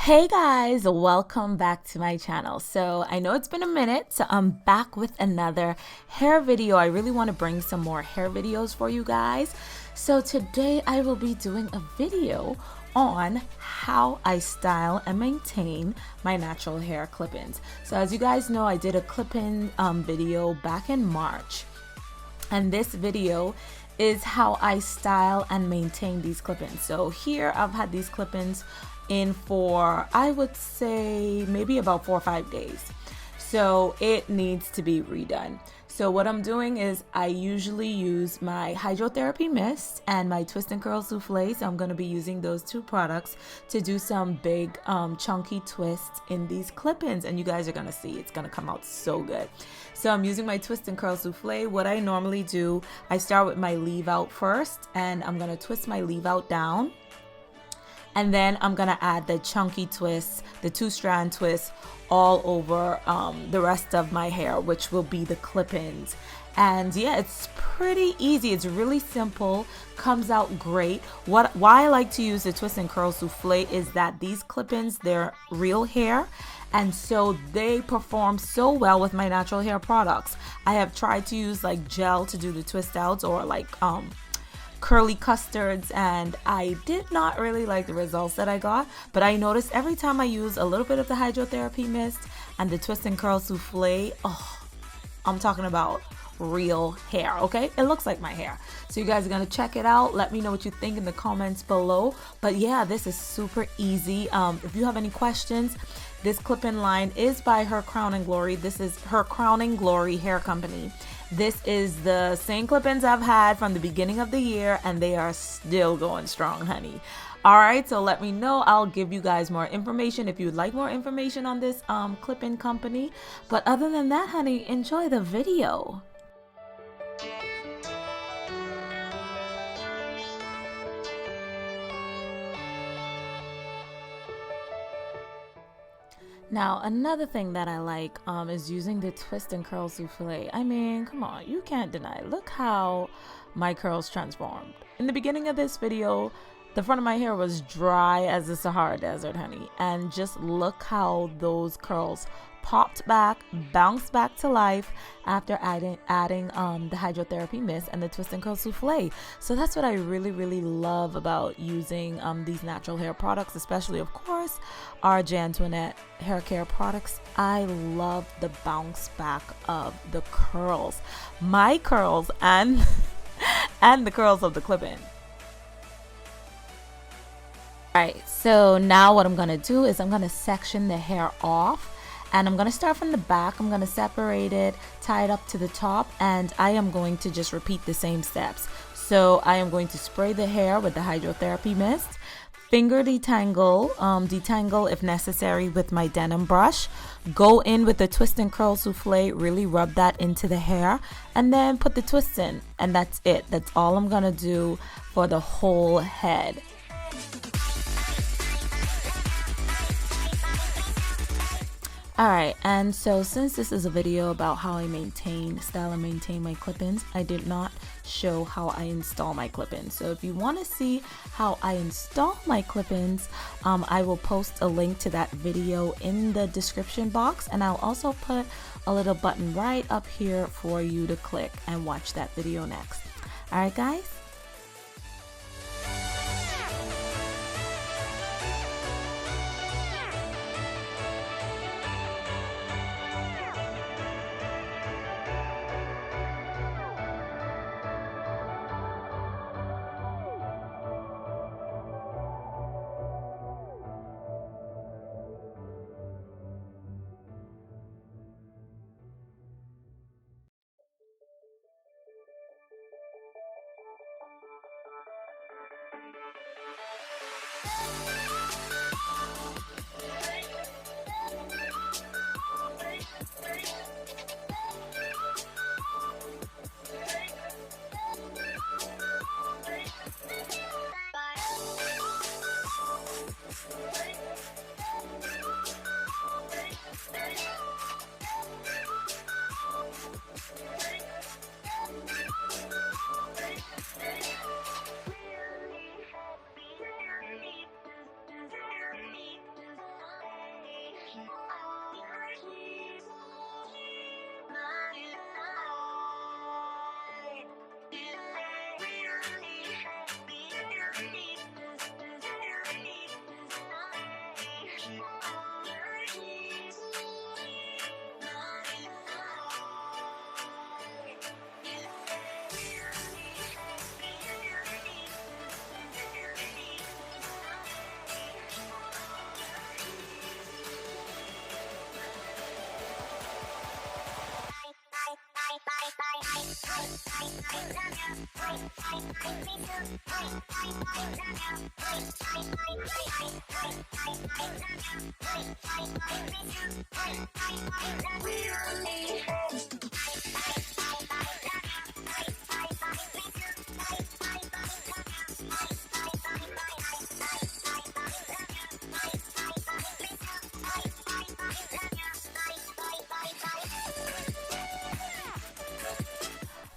Hey guys, welcome back to my channel. So I know it's been a minute, so I'm back with another hair video. I really want to bring some more hair videos for you guys. So today I will be doing a video on how I style and maintain my natural hair clip-ins. So as you guys know, I did a clip-in video back in March. And this video is how I style and maintain these clip-ins. So here I've had these clip-ins in for, I would say, maybe about 4 or 5 days. So it needs to be redone. So what I'm doing is I usually use my Hydrotherapy mist and my Twist and Curl Souffle. So I'm going to be using those two products to do some big chunky twists in these clip-ins, and you guys are going to see it's going to come out so good. So I'm using my Twist and Curl Souffle. What I normally do, I start with my leave out first, and I'm going to twist my leave out down. And then I'm gonna add the chunky twists, the 2-strand twists all over the rest of my hair, which will be the clip-ins. And yeah, it's pretty easy. It's really simple, comes out great. Why I like to use the Twist and Curl Souffle is that these clip-ins, they're real hair, and so they perform so well with my natural hair products. I have tried to use like gel to do the twist outs, or like curly custards, and I did not really like the results that I got. But I noticed every time I use a little bit of the Hydrotherapy mist and the Twist and Curl Souffle, oh, I'm talking about real hair. Okay, it looks like my hair. So you guys are gonna check it out. Let me know what you think in the comments below. But yeah, this is super easy. If you have any questions, this clip-in line is by Her Crown and Glory. This is Her Crown and Glory Hair Company. This is the same clip-ins I've had from the beginning of the year, and they are still going strong, honey. All right, so let me know. I'll give you guys more information if you'd like more information on this clip-in company. But other than that, honey, enjoy the video. Now, another thing that I like is using the Twist and Curl Souffle. I mean, come on, you can't deny. Look how my curls transformed. In the beginning of this video, the front of my hair was dry as the Sahara Desert, honey. And just look how those curls popped back, bounced back to life after adding the Hydrotherapy mist and the Twist and Curl Souffle. So that's what I really love about using these natural hair products, especially, of course, our J. Antoinette hair care products. I love the bounce back of the curls, my curls, and and the curls of the clip-in. Alright, so now what I'm gonna do is I'm gonna section the hair off. And I'm going to start from the back. I'm going to separate it, tie it up to the top, and I am going to just repeat the same steps. So I am going to spray the hair with the Hydrotherapy mist, finger detangle if necessary with my denim brush, go in with the Twist and Curl Souffle, really rub that into the hair, and then put the twists in, and that's it. That's all I'm going to do for the whole head. Alright, and so since this is a video about how I style and maintain my clip-ins, I did not show how I install my clip-ins. So if you want to see how I install my clip-ins, I will post a link to that video in the description box, and I'll also put a little button right up here for you to click and watch that video next. Alright guys?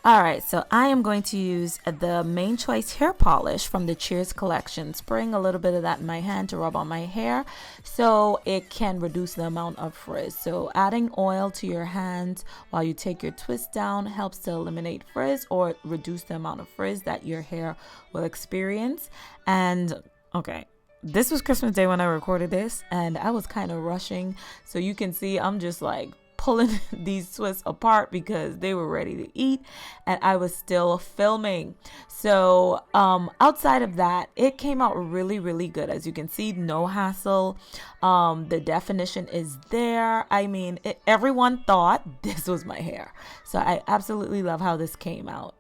All right, so I am going to use the Main Choice hair polish from the Cheers collection, spraying a little bit of that in my hand to rub on my hair so it can reduce the amount of frizz. So adding oil to your hands while you take your twist down helps to eliminate frizz or reduce the amount of frizz that your hair will experience. And okay, this was Christmas Day when I recorded this, and I was kind of rushing. So you can see I'm just like pulling these twists apart because they were ready to eat and I was still filming. So outside of that, it came out really, really good. As you can see, no hassle. The definition is there. I mean, everyone thought this was my hair. So I absolutely love how this came out.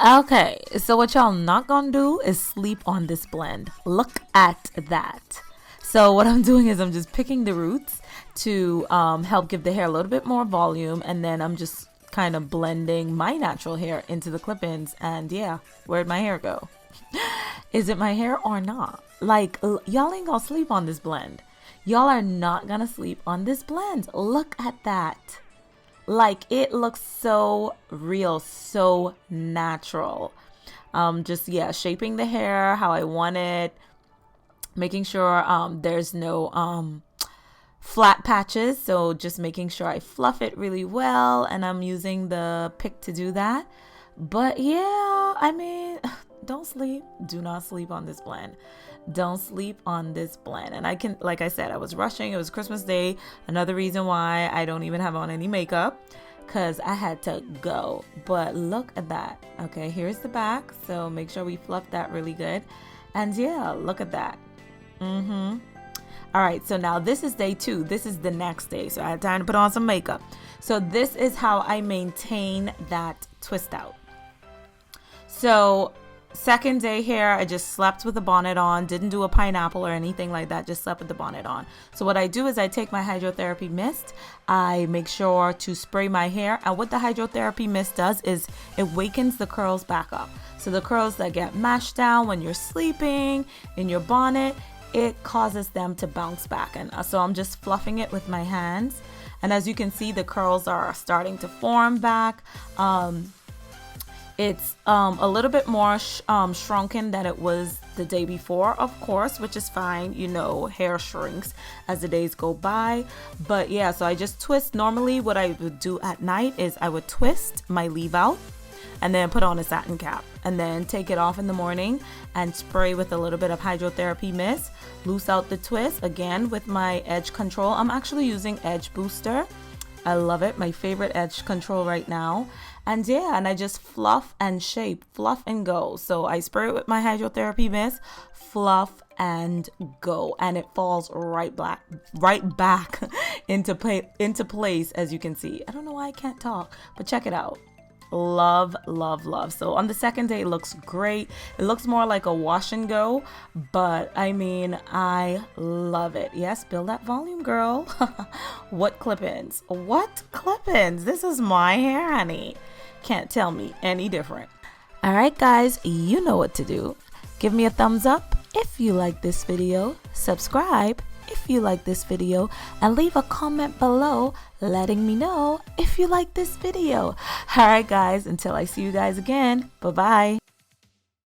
Okay, so what y'all not gonna do is sleep on this blend. Look at that. So what I'm doing is I'm just picking the roots to help give the hair a little bit more volume, and then I'm just kind of blending my natural hair into the clip-ins. And yeah, where'd my hair go? Is it my hair or not? Like, y'all ain't gonna sleep on this blend. Y'all are not gonna sleep on this blend. Look at that. Like, it looks so real, so natural. Just, yeah, shaping the hair how I want it, making sure there's no flat patches. So just making sure I fluff it really well, and I'm using the pick to do that. But yeah, I mean, don't sleep. Do not sleep on this blend. Don't sleep on this blend. And I can, like I said, I was rushing. It was Christmas Day. Another reason why I don't even have on any makeup, because I had to go. But look at that. Okay, here's the back. So make sure we fluff that really good. And yeah, look at that. All right, so now this is day 2. This is the next day. So I had time to put on some makeup. So this is how I maintain that twist out. So second day here, I just slept with the bonnet on, didn't do a pineapple or anything like that, just slept with the bonnet on. So what I do is I take my Hydrotherapy mist, I make sure to spray my hair, and what the Hydrotherapy mist does is it wakens the curls back up. So the curls that get mashed down when you're sleeping in your bonnet, it causes them to bounce back. And so I'm just fluffing it with my hands. And as you can see, the curls are starting to form back. It's a little bit more shrunken than it was the day before, of course, which is fine. You know, hair shrinks as the days go by. But yeah, so I just twist. Normally what I would do at night is I would twist my leave out and then put on a satin cap and then take it off in the morning and spray with a little bit of Hydrotherapy mist. Loose out the twist again with my edge control. I'm actually using Edge Booster. I love it. My favorite edge control right now. And yeah, and I just fluff and shape, fluff and go. So I spray it with my Hydrotherapy mist, fluff and go, and it falls right back into place, as you can see. I don't know why I can't talk, but check it out. Love, love, love. So on the second day, it looks great. It looks more like a wash and go, but I mean, I love it. Yes, build that volume, girl. What clip-ins? What clip-ins? This is my hair, honey. can't tell me any different. All right, guys, you know what to do. Give me a thumbs up if you like this video, subscribe if you like this video, and leave a comment below letting me know if you like this video. All right, guys, until I see you guys again, bye-bye.